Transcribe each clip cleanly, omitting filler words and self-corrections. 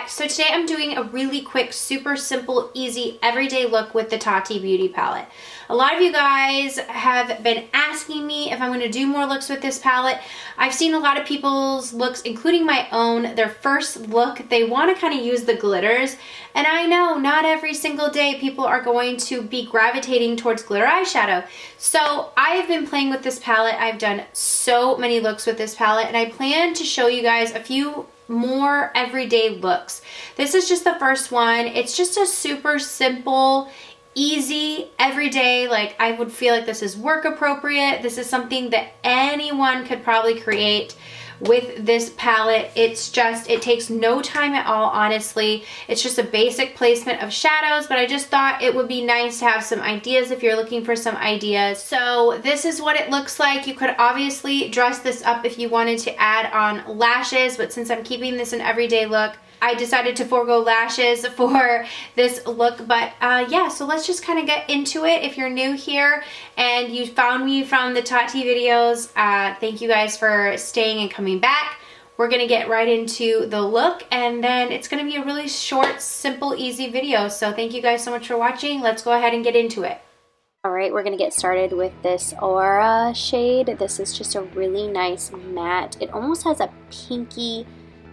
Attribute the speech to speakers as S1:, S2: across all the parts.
S1: back. So today I'm doing a really quick, super simple, easy, everyday look with the Tati Beauty palette. A lot of you guys have been asking me if I'm going to do more looks with this palette. I've seen a lot of people's looks, including my own, their first look, they want to kind of use the glitters. And I know not every single day people are going to be gravitating towards glitter eyeshadow. So I've been playing with this palette. I've done so many looks with this palette, and I plan to show you guys a few more everyday looks. This is just the first one. It's just a super simple, easy, everyday, like I would feel like this is work appropriate. This is something that anyone could probably create with this palette. It's just, it takes no time at all, honestly. It's just a basic placement of shadows, but I just thought it would be nice to have some ideas if you're looking for some ideas. So this is what it looks like. You could obviously dress this up if you wanted to add on lashes, but since I'm keeping this an everyday look, I decided to forego lashes for this look. But yeah, so let's just kind of get into it. If you're new here and you found me from the Tati videos, thank you guys for staying and coming back. We're gonna get right into the look, and then it's gonna be a really short, simple, easy video. So thank you guys so much for watching. Let's go ahead and get into it. Alright, we're gonna get started with this Aura shade. This is just a really nice matte. It almost has a pinky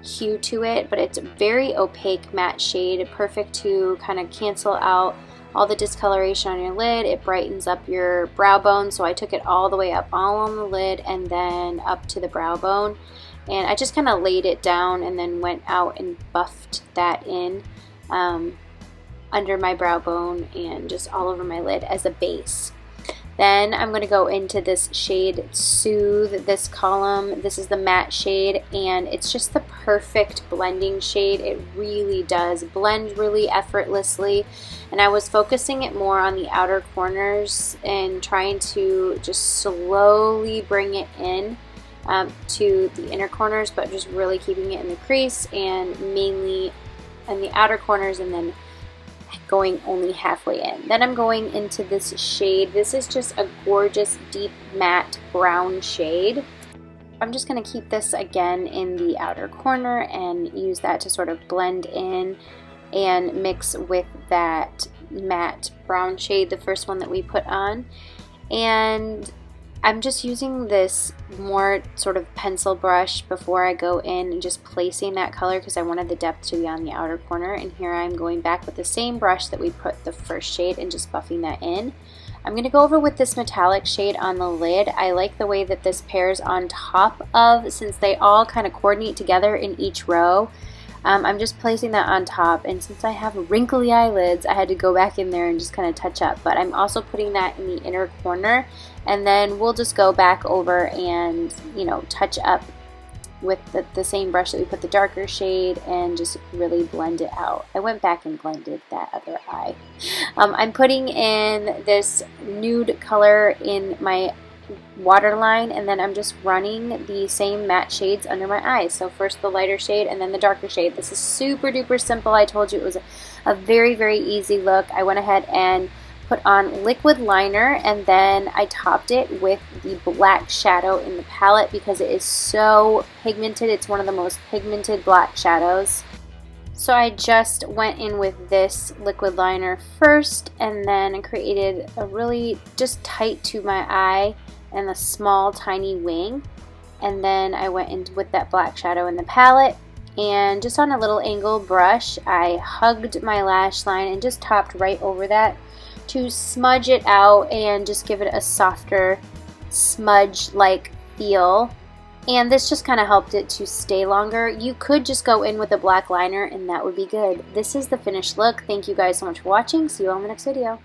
S1: hue to it, but it's a very opaque matte shade, perfect to kind of cancel out all the discoloration on your lid. It brightens up your brow bone, so I took it all the way up, all on the lid and then up to the brow bone, and I just kind of laid it down and then went out and buffed that in under my brow bone and just all over my lid as a base. Then I'm going to go into this shade Soothe, this column. This is the matte shade, and it's just the perfect blending shade. It really does blend really effortlessly, and I was focusing it more on the outer corners and trying to just slowly bring it in to the inner corners, but just really keeping it in the crease and mainly in the outer corners, and then going only halfway in. Then I'm going into this shade. This is just a gorgeous deep matte brown shade. I'm just going to keep this again in the outer corner and use that to sort of blend in and mix with that matte brown shade, the first one that we put on. And I'm just using this more sort of pencil brush before I go in and just placing that color because I wanted the depth to be on the outer corner. And here I'm going back with the same brush that we put the first shade and just buffing that in. I'm going to go over with this metallic shade on the lid. I like the way that this pairs on top of, since they all kind of coordinate together in each row. I'm just placing that on top, and since I have wrinkly eyelids, I had to go back in there and just kind of touch up. But I'm also putting that in the inner corner, and then we'll just go back over and, you know, touch up with the same brush that we put the darker shade and just really blend it out. I went back and blended that other eye. I'm putting in this nude color in my waterline, and then I'm just running the same matte shades under my eyes. So first the lighter shade and then the darker shade. This is super duper simple. I told you it was a very, very easy look. I went ahead and put on liquid liner, and then I topped it with the black shadow in the palette because it is so pigmented. It's one of the most pigmented black shadows. So I just went in with this liquid liner first, and then created a really just tight to my eye and a small tiny wing, and then I went in with that black shadow in the palette, and just on a little angle brush I hugged my lash line and just topped right over that to smudge it out and just give it a softer smudge like feel. And this just kind of helped it to stay longer. You could just go in with a black liner and that would be good. This is the finished look. Thank you guys so much for watching. See you all in the next video.